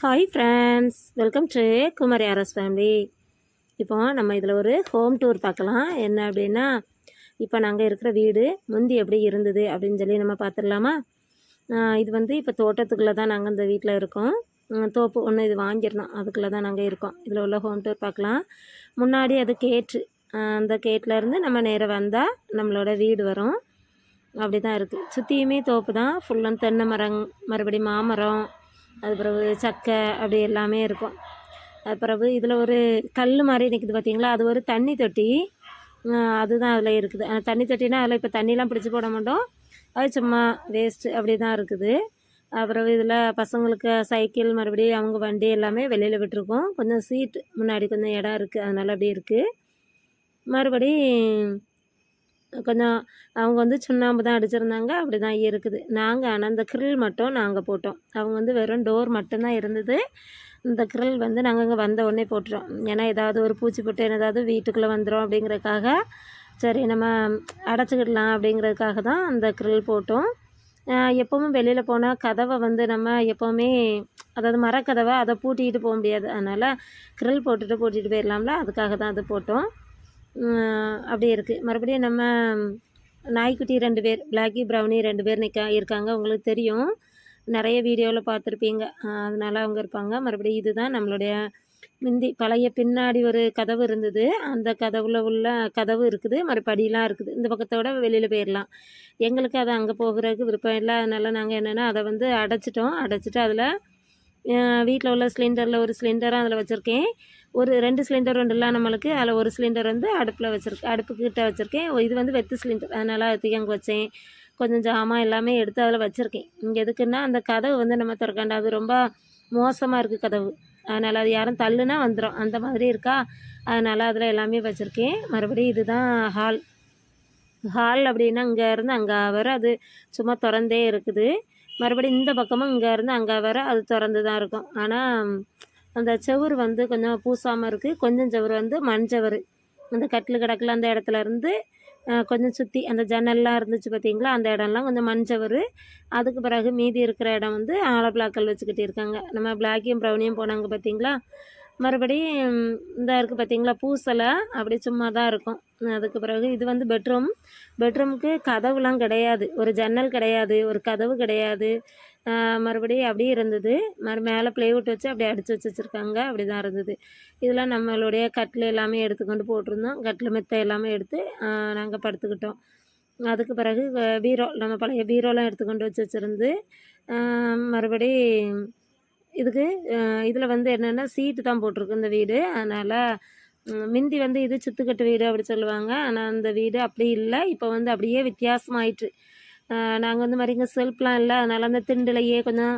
Hi friends, welcome to Kumari RS family. இப்போ நம்ம இதில் ஒரு ஹோம் டூர் பார்க்கலாம். என்ன அப்படின்னா, இப்போ நாங்கள் இருக்கிற வீடு முந்தி எப்படி இருந்தது அப்படின்னு சொல்லி நம்ம பார்த்துடலாமா. இது வந்து இப்போ தோட்டத்துக்குள்ளே தான் நாங்கள் இந்த வீட்டில் இருக்கோம். தோப்பு ஒன்று இது வாங்கிடணும், அதுக்குள்ளே தான் நாங்கள் இருக்கோம். இதில் உள்ள ஹோம் டூர் பார்க்கலாம். முன்னாடி அது கேட்டு, அந்த கேட்லேருந்து நம்ம நேராக வந்தால் நம்மளோட வீடு வரும். அப்படி தான் இருக்குது. சுற்றியுமே தோப்பு தான், ஃபுல்லாக தென்னை மரம், மறுபடியும் மாமரம், அது பிறகு சக்கை அப்படி எல்லாமே இருக்கும். அது பிறகு இதில் ஒரு கல் மாதிரி நிற்குது பார்த்தீங்களா, அது ஒரு தண்ணி தொட்டி. அதுதான் அதில் இருக்குது. தண்ணி தொட்டினா அதில் இப்போ தண்ணிலாம் பிடிச்சி போட மாட்டோம், அது சும்மா வேஸ்ட்டு அப்படி தான் இருக்குது. அப்புறம் இதில் பசங்களுக்கு சைக்கிள், மறுபடியும் அவங்க வண்டி எல்லாமே வெளியில் விட்டுருக்கோம். கொஞ்சம் சீட்டு முன்னாடி கொஞ்சம் இடம் இருக்குது, அதனால் அப்படி இருக்குது. மறுபடி கொஞ்சம் அவங்க வந்து சுண்ணாம்பு தான் அடிச்சிருந்தாங்க, அப்படி தான் இருக்குது. நாங்கள் ஆனால் இந்த கிரில் மட்டும் நாங்கள் போட்டோம். அவங்க வந்து வெறும் டோர் மட்டும்தான் இருந்தது. இந்த கிரில் வந்து நாங்கள் இங்கே வந்த உடனே போட்டுறோம். ஏன்னா ஏதாவது ஒரு பூச்சி போட்டு ஏதாவது வீட்டுக்குள்ளே வந்துடும் அப்படிங்கிறதுக்காக, சரி நம்ம அடைச்சிக்கிடலாம் அப்படிங்கிறதுக்காக தான் அந்த கிரில் போட்டோம். எப்போவும் வெளியில் போனால் கதவை வந்து நம்ம எப்போவுமே, அதாவது மரக்கதவை அதை பூட்டிக்கிட்டு போக முடியாது, அதனால் கிரில் போட்டுட்டு பூட்டிகிட்டு போயிடலாம்ல, அதுக்காக தான் அது போட்டோம். அப்படி இருக்குது. மறுபடியும் நம்ம நாய்க்குட்டி 2 பேர், பிளாக்கி ப்ரௌனி 2 பேர் இருக்காங்க. உங்களுக்கு தெரியும், நிறைய வீடியோவில் பார்த்துருப்பீங்க. அதனால் அவங்க இருப்பாங்க. மறுபடியும் இதுதான் நம்மளுடைய முந்தி பழைய பின்னாடி ஒரு கதவு இருந்தது, அந்த கதவுல உள்ள கதவு இருக்குது, மறுபடியெலாம் இருக்குது. இந்த பக்கத்தோட வெளியில் போயிடலாம். எங்களுக்கு அது அங்கே போகிறதுக்கு விருப்பம் இல்லை. அதனால் நாங்கள் என்னென்னா அதை வந்து அடைச்சிட்டு அதில் வீட்டில் உள்ள சிலிண்டரில் ஒரு சிலிண்டரும் அதில் வச்சுருக்கேன். ஒரு 2 சிலிண்டர் உண்டுல்ல நம்மளுக்கு, அதில் ஒரு சிலிண்டர் வந்து அடுப்பில் வச்சுருக்கேன், அடுப்புக்கிட்ட வச்சுருக்கேன். இது வந்து வெத்து சிலிண்டர், அதனால் அதுக்கு அங்கே வச்சேன். கொஞ்சம் ஜாமான் எல்லாமே எடுத்து அதில் வச்சுருக்கேன். இங்கே எதுக்குன்னா, அந்த கதவு வந்து நம்ம திறக்காண்டா, அது ரொம்ப மோசமாக இருக்குது கதவு, அதனால் அது யாரும் தள்ளுனா வந்துடும், அந்த மாதிரி இருக்கா. அதனால் அதில் எல்லாமே வச்சுருக்கேன். மறுபடியும் இதுதான் ஹால் அப்படின்னா இங்கேருந்து அங்கே வர அது சும்மா திறந்தே இருக்குது. மறுபடியும் இந்த பக்கமும் இங்கேருந்து அங்கே வர அது திறந்து தான் இருக்கும். ஆனால் அந்த செவுரு வந்து கொஞ்சம் பூசாமல் இருக்குது. கொஞ்சம் செவுரு வந்து மண்செவுரு, அந்த கட்டில் கிடக்கல அந்த இடத்துல இருந்து கொஞ்சம் சுற்றி அந்த ஜன்னல்லாம் இருந்துச்சு பார்த்தீங்களா, அந்த இடம்லாம் கொஞ்சம் மண்செவுரு. அதுக்கு பிறகு மீதி இருக்கிற இடம் வந்து ஆலப்பிளாக்கல் வச்சுக்கிட்டு இருக்காங்க. நம்ம பிளாக்கியும் ப்ரௌனியும் போனாங்க பார்த்தீங்களா. மறுபடியும் இந்த இருக்குது பார்த்தீங்களா பூசலை, அப்படி சும்மா தான் இருக்கும். அதுக்கு பிறகு இது வந்து பெட்ரூமுக்கு கதவுலாம் கிடையாது, ஒரு ஜன்னல் கிடையாது, ஒரு கதவு கிடையாது. மறுபடியும் அப்படியே இருந்தது. மேலே ப்ளைவுட் வச்சு அப்படியே அடித்து வச்சுருக்காங்க, அப்படி தான் இருந்தது. இதெல்லாம் நம்மளுடைய கட்டில் எல்லாமே எடுத்துக்கொண்டு போட்டிருந்தோம். கட்டில் மெத்தை எல்லாமே எடுத்து நாங்கள் படுத்துக்கிட்டோம். அதுக்கு பிறகு பீரோ, நம்ம பழைய பீரோலாம் எடுத்துக்கொண்டு வச்சுருந்து மறுபடி இதுக்கு இதில் வந்து என்னென்னா சீட்டு தான் போட்டிருக்கு இந்த வீடு. அதனால் முந்தி வந்து இது சித்துக்கட்டு வீடு அப்படி சொல்லுவாங்க, ஆனால் அந்த வீடு அப்படி இல்லை. இப்போ வந்து அப்படியே வித்தியாசமாயிட்டு. நாங்கள் வந்து மாதிரி இங்கே செல்ஃப்லாம் இல்லை, அதனால் அந்த திண்டுலையே கொஞ்சம்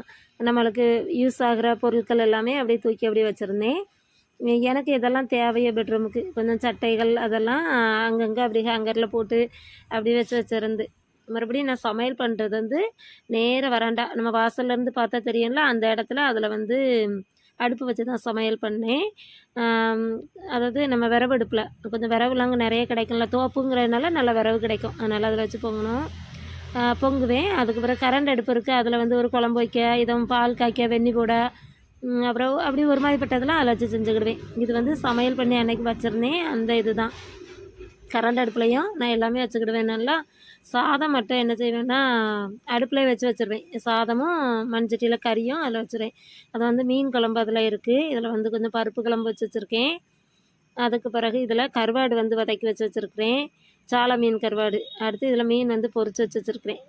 நம்மளுக்கு யூஸ் ஆகிற பொருட்கள் எல்லாமே அப்படியே தூக்கி அப்படியே வச்சுருந்தேன். எனக்கு இதெல்லாம் தேவையோ பெட்ரூமுக்கு கொஞ்சம் சட்டைகள் அதெல்லாம் அங்கங்கே அப்படி ஹேங்கரில் போட்டு அப்படி வச்சுருந்து. மறுபடியும் நான் சமையல் பண்ணுறது வந்து நேராக வராண்டா, நம்ம வாசல்லேருந்து பார்த்தா தெரியும்ல, அந்த இடத்துல அதில் வந்து அடுப்பு வச்சு தான் சமையல் பண்ணேன். அதாவது நம்ம விறகு அடுப்பில் கொஞ்சம் விறகுலாம் அங்கே நிறைய கிடைக்கும்ல, தோப்புங்கிறதுனால நல்ல விறகு கிடைக்கும், அதனால் அதில் வச்சு பொங்குவேன். அதுக்கு பிறகு கரண்ட் அடுப்பு இருக்குது, அதில் வந்து ஒரு குழம்பு வைக்க, இதுவும் பால் காய்க்க, வெந்நி போட, அப்புறம் அப்படி ஒரு மாதிரிப்பட்டதெல்லாம் அதில் வச்சு செஞ்சுக்கிடுவேன். இது வந்து சமையல் பண்ணி அன்றைக்கி வச்சுருந்தேன். அந்த இது தான் கரண்ட் அடுப்புலையும் நான் எல்லாமே வச்சுக்கிடுவேன். நல்லா சாதம் மட்டும் என்ன செய்வேன்னா அடுப்பில் வச்சுருவேன். சாதமும் மண்சட்டியில் கறியும் அதில் வச்சுருவேன். அது வந்து மீன் குழம்பு அதில் இருக்குது. இதில் வந்து கொஞ்சம் பருப்பு குழம்பு வச்சுருக்கேன். அதுக்கு பிறகு இதில் கருவாடு வந்து வதக்கி வச்சுருக்கிறேன், சாலை மீன் கருவாடு. அடுத்து இதில் மீன் வந்து பொரித்து வச்சுருக்கிறேன்.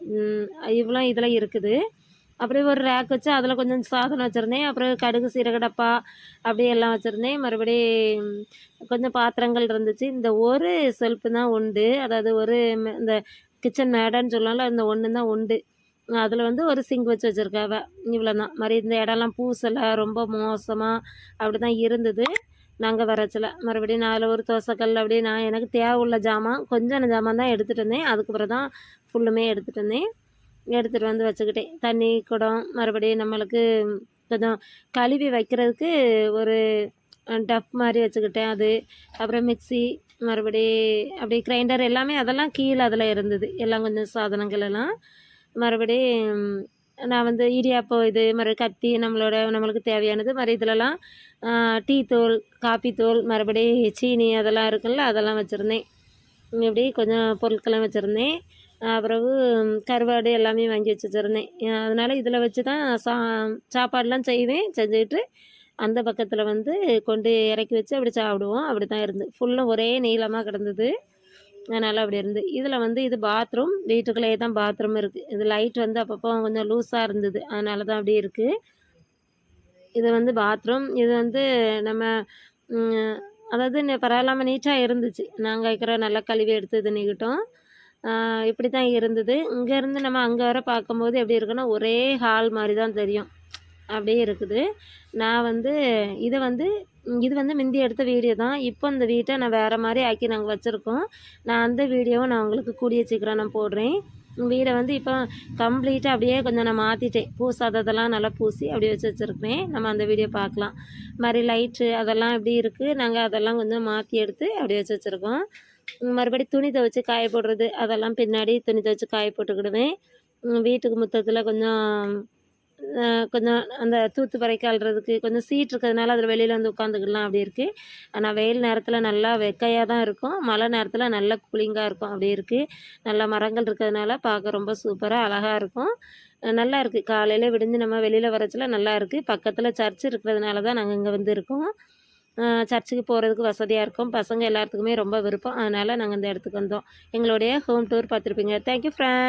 இவ்வளோ இதில் இருக்குது. அப்படியே ஒரு ரேக் வச்சு அதில் கொஞ்சம் சாதனம் வச்சுருந்தேன். அப்புறம் கடுகு சீரக டப்பா அப்படியே எல்லாம் வச்சுருந்தேன். மறுபடியும் கொஞ்சம் பாத்திரங்கள் இருந்துச்சு. இந்த ஒரு செல்ஃபு தான் உண்டு, அதாவது ஒரு இந்த கிச்சன் மேடைன்னு சொல்லலாம்ல, இந்த ஒன்று தான் உண்டு. அதில் வந்து ஒரு சிங்க் வச்சு வச்சுருக்காவ, இவ்வளோ தான். மாதிரி இந்த இடம்லாம் பூசலை, ரொம்ப மோசமாக அப்படி தான் இருந்தது நாங்கள் வரச்சில். மறுபடியும் நான் அதில் ஒரு தோசைக்கல் அப்படியே நான் எனக்கு தேவை உள்ள ஜாமான் கொஞ்சம் ஜாமான் தான் எடுத்துகிட்டு வந்தேன். அதுக்கப்புறம் தான் ஃபுல்லுமே எடுத்துகிட்டு வந்தேன். எடுத்துகிட்டு வந்து வச்சுக்கிட்டேன். தண்ணி குடம், மறுபடியும் நம்மளுக்கு கொஞ்சம் கழுவி வைக்கிறதுக்கு ஒரு டப் மாதிரி வச்சுக்கிட்டேன் அது. அப்புறம் மிக்சி, மறுபடி அப்படியே கிரைண்டர் எல்லாமே அதெல்லாம் கீழே அதில் இருந்தது, எல்லாம் கொஞ்சம் சாதனங்கள் எல்லாம். மறுபடி நான் வந்து இடியாப்பம் இது மாதிரி கத்தி நம்மளுக்கு தேவையானது மாதிரி இதிலலாம் டீ தூள் காப்பி தூள் மறுபடி சீனி அதெல்லாம் இருக்குல்ல அதெல்லாம் வச்சுருந்தேன். இப்படி கொஞ்சம் பொருட்கள்லாம் வச்சுருந்தேன். பிறகு கருவாடு எல்லாமே வாங்கி வச்சுருந்தேன். அதனால் இதில் வச்சு தான் சாப்பாடெலாம் செய்வேன். செஞ்சுக்கிட்டு அந்த பக்கத்தில் வந்து கொண்டு இறக்கி வச்சு அப்படி சாப்பிடுவோம். அப்படி தான் இருந்து ஃபுல்லும் ஒரே நீளமாக கிடந்தது. அதனால் அப்படி இருந்து இதில் வந்து இது பாத்ரூம். வீட்டுக்குள்ளேயே தான் பாத்ரூம் இருக்குது. இது லைட் வந்து அப்பப்போ கொஞ்சம் லூஸாக இருந்தது. அதனால தான் அப்படி இருக்குது. இது வந்து பாத்ரூம். இது வந்து நம்ம அதாவது பரவாயில்லாமல் நீட்டாக இருந்துச்சு. நாங்கள் வைக்கிற நல்லா கழுவி எடுத்து இது நீக்கிட்டோம். இப்படி தான் இருந்தது. இங்கேருந்து நம்ம அங்கே வர பார்க்கும்போது எப்படி இருக்குன்னா ஒரே ஹால் மாதிரி தான் தெரியும். அப்படியே இருக்குது. நான் வந்து இது வந்து முந்தி எடுத்த வீடியோ தான். இப்போ இந்த வீட்டை நான் வேறு மாதிரி ஆக்கி நாங்கள் வச்சுருக்கோம். நான் அந்த வீடியோவை நான் உங்களுக்கு கூடிய சீக்கிரம் நான் போடுறேன். வீடை வந்து இப்போ கம்ப்ளீட்டாக அப்படியே கொஞ்சம் நான் மாற்றிட்டேன். பூசாததெல்லாம் நல்லா பூசி அப்படியே வச்சுருக்கேன். நம்ம அந்த வீடியோ பார்க்கலாம். மாதிரி லைட்டு அதெல்லாம் எப்படி இருக்குது. நாங்கள் அதெல்லாம் கொஞ்சம் மாற்றி எடுத்து அப்படியே வச்சுருக்கோம். மறுபடி துணி துவைச்சி காய போடுறது அதெல்லாம் பின்னாடி துணி துவைச்சி காய போட்டுக்கிடுவேன். வீட்டுக்கு முற்றத்தில் கொஞ்சம் அந்த தூத்து பறைக்க அள்ளுறதுக்கு கொஞ்சம் சீட் இருக்கிறதுனால அதில் வெளியில் வந்து உட்காந்துக்கலாம் அப்படி இருக்குது. ஆனால் வெயில் நேரத்தில் நல்லா வெக்கையாக தான் இருக்கும். மழை நேரத்தில் நல்லா கூலிங்காக இருக்கும் அப்படி இருக்குது. நல்லா மரங்கள் இருக்கிறதுனால பார்க்க ரொம்ப சூப்பராக அழகாக இருக்கும். நல்லா இருக்குது. காலையில் விடிஞ்சு நம்ம வெளியில் வரச்சில நல்லா இருக்குது. பக்கத்தில் சர்ச் இருக்கிறதுனால தான் நாங்கள் இங்கே வந்து இருக்கோம். சர்ச்சுக்கு போகிறதுக்கு வசதியாக இருக்கும். பசங்க எல்லாத்துக்குமே ரொம்ப விருப்பம். அதனால் நாங்கள் இந்த இடத்துக்கு வந்தோம். எங்களுடைய ஹோம் டூர் பார்த்துருப்பீங்க. Thank you friends.